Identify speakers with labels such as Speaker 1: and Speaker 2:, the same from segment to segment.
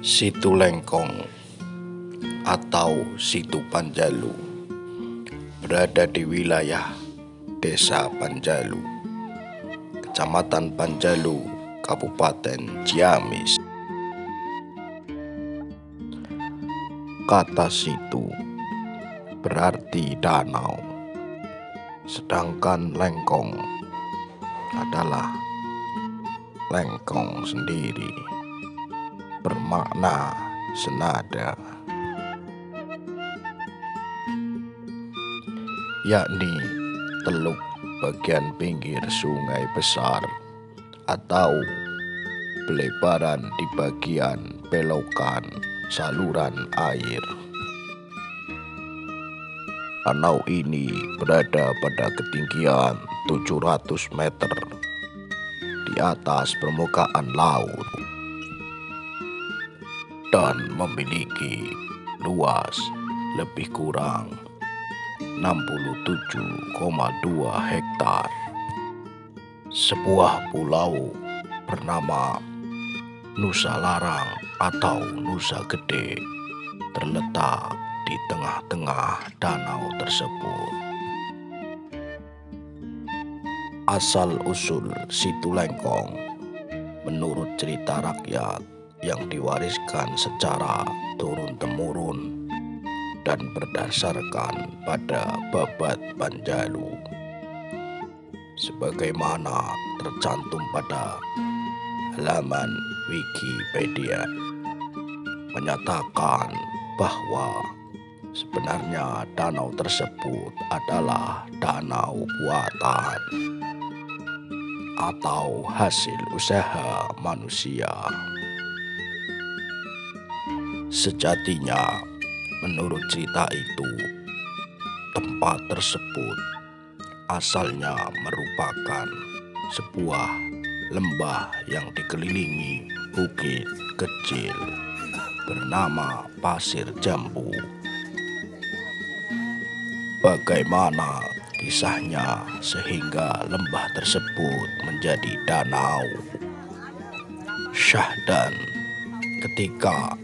Speaker 1: Situ Lengkong atau Situ Panjalu berada di wilayah Desa Panjalu, Kecamatan Panjalu, Kabupaten Ciamis. Kata situ berarti danau, sedangkan lengkong adalah lengkong sendiri, bermakna senada, yakni teluk bagian pinggir sungai besar atau pelebaran di bagian belokan saluran air. Danau ini berada pada ketinggian 700 meter di atas permukaan laut dan memiliki luas lebih kurang 67,2 hektar. Sebuah pulau bernama Nusa Larang atau Nusa Gede terletak di tengah-tengah danau tersebut. Asal-usul Situ Lengkong menurut cerita rakyat yang diwariskan secara turun-temurun dan berdasarkan pada Babat Panjalu, sebagaimana tercantum pada halaman Wikipedia, menyatakan bahwa sebenarnya danau tersebut adalah danau buatan atau hasil usaha manusia. Sejatinya, menurut cerita itu, tempat tersebut asalnya merupakan sebuah lembah yang dikelilingi bukit kecil bernama Pasir Jambu. Bagaimana kisahnya sehingga lembah tersebut menjadi danau? Syahdan ketika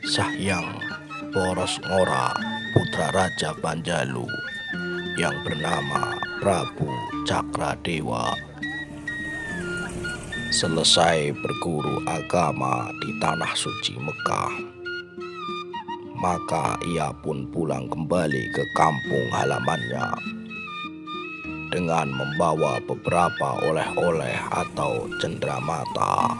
Speaker 1: Sahyang Poros Ngora, putra Raja Panjalu yang bernama Prabu Cakradewa, selesai berguru agama di Tanah Suci Mekah, maka ia pun pulang kembali ke kampung halamannya dengan membawa beberapa oleh-oleh atau cenderamata.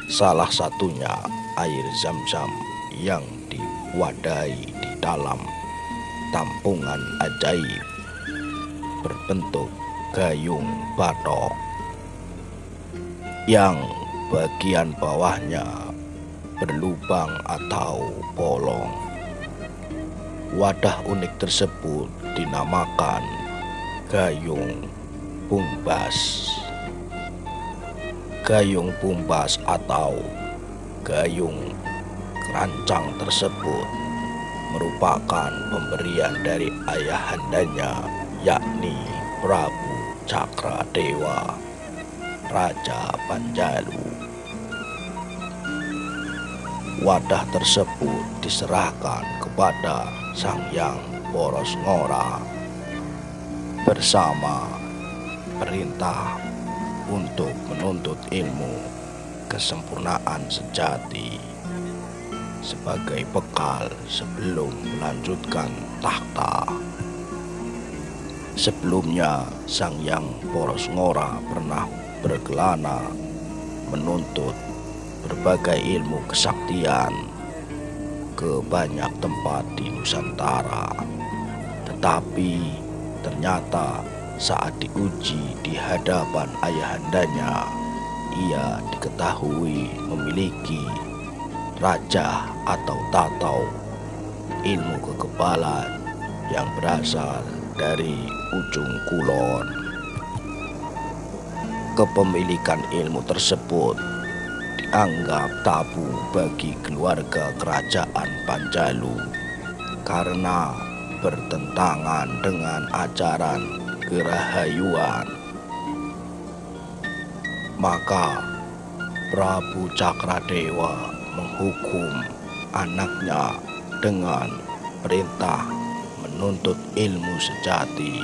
Speaker 1: Salah satunya air zam-zam yang diwadahi di dalam tampungan ajaib berbentuk gayung batok yang bagian bawahnya berlubang atau bolong. Wadah unik tersebut dinamakan gayung bumbas. Gayung bumbas atau gayung kerancang tersebut merupakan pemberian dari ayahandanya, yakni Prabu Cakradewa, Raja Panjalu. Wadah tersebut diserahkan kepada Sahyang Poros Ngora bersama perintah untuk menuntut ilmu kesempurnaan sejati sebagai bekal sebelum melanjutkan tahta. Sebelumnya, Sahyang Poros Ngora pernah berkelana menuntut berbagai ilmu kesaktian ke banyak tempat di Nusantara, tetapi ternyata saat diuji di hadapan ayahandanya, ia diketahui memiliki raja atau tatau ilmu kekebalan yang berasal dari ujung kulon. Kepemilikan ilmu tersebut dianggap tabu bagi keluarga kerajaan Panjalu karena bertentangan dengan ajaran kerahayuan. Maka Prabu Cakradewa menghukum anaknya dengan perintah menuntut ilmu sejati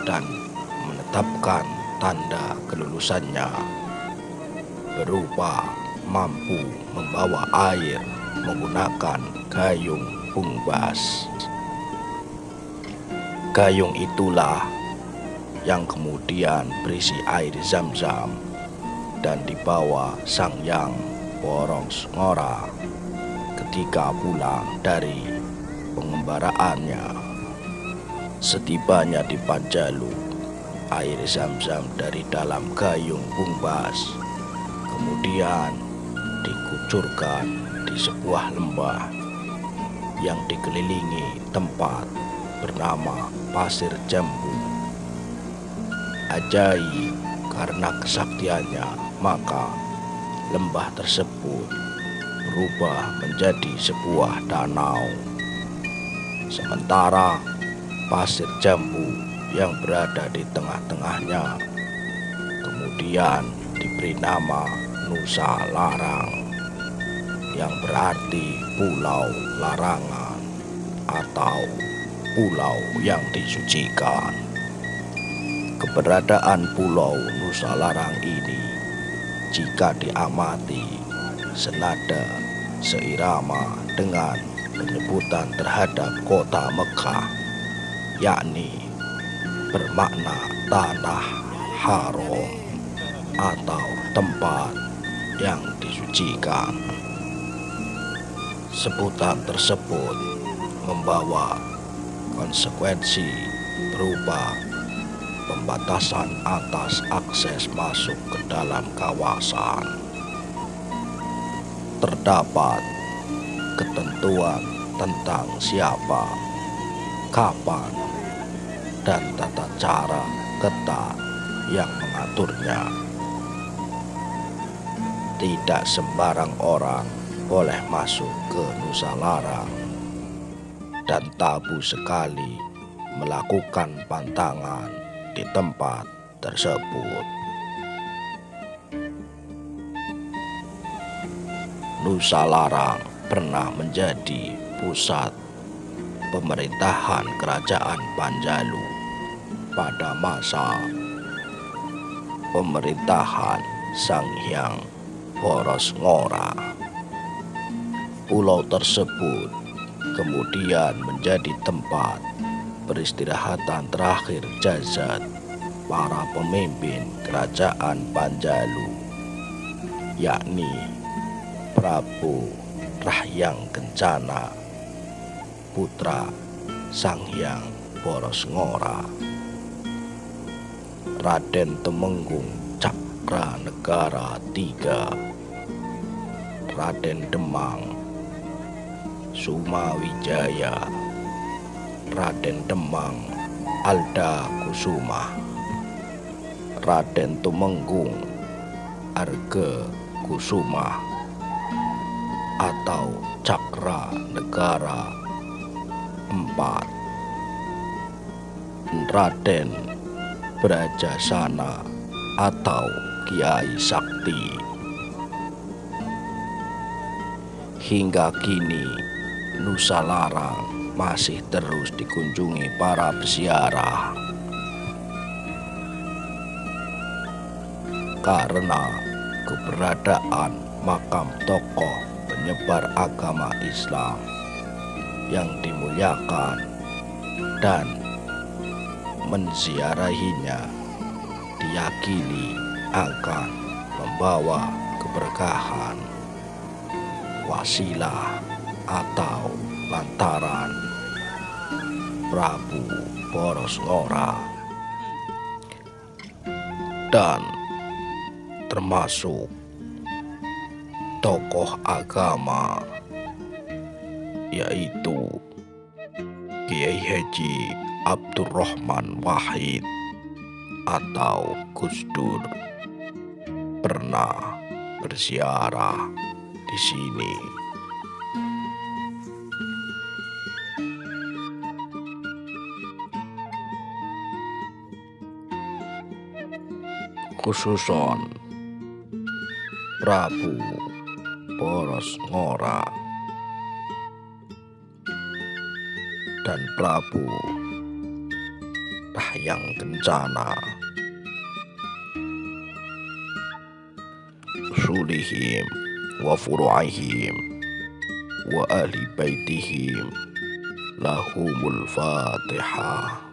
Speaker 1: dan menetapkan tanda kelulusannya berupa mampu membawa air menggunakan gayung bungbas. Gayung itulah yang kemudian berisi air Zam-Zam dan dibawa Sang Hyang Porosngora ketika pulang dari pengembaraannya. Setibanya di Panjalu, air Zam-Zam dari dalam gayung bungbas kemudian dikucurkan di sebuah lembah yang dikelilingi tempat bernama Pasir Jambu. Ajaib karena kesaktiannya, maka lembah tersebut berubah menjadi sebuah danau. Sementara Pasir Jambu yang berada di tengah-tengahnya kemudian diberi nama Nusa Larang, yang berarti Pulau Larangan atau Pulau yang disucikan. Keberadaan Pulau Nusa Larang ini, jika diamati, senada seirama dengan penyebutan terhadap kota Mekah, yakni bermakna tanah haram atau tempat yang disucikan. Sebutan tersebut membawa konsekuensi berupa pembatasan atas akses masuk ke dalam kawasan. Terdapat ketentuan tentang siapa, kapan, dan tata cara ketat yang mengaturnya. Tidak sembarang orang boleh masuk ke Nusa Larang, dan tabu sekali melakukan pantangan di tempat tersebut. Nusa Larang pernah menjadi pusat pemerintahan kerajaan Panjalu pada masa pemerintahan Sang Hyang Porosngora. Pulau tersebut kemudian menjadi tempat peristirahatan terakhir jasad para pemimpin kerajaan Panjalu, yakni Prabu Rahyang Kencana, putra Sang Hyang Porosngora. Raden Temenggung Cakranegara III, Raden Demang Sumawijaya, Raden Demang Alda Kusuma, Raden Tumenggung Arga Kusuma atau Cakranegara IV, Raden Brajasana atau Kiai Sakti. Hingga kini Nusa Larang masih terus dikunjungi para peziarah karena keberadaan makam tokoh penyebar agama Islam yang dimuliakan, dan menziarahinya diyakini akan membawa keberkahan, wasilah atau lantaran Prabu Porosngora, dan termasuk tokoh agama yaitu Kiai Haji Abdurrahman Wahid atau Gus Dur pernah berziarah di sini. Khususon Prabu Boros Ngora dan Prabu Dahyang Kencana, usulihim wa furu'ihim wa ahli baitihim lahumul fatihah.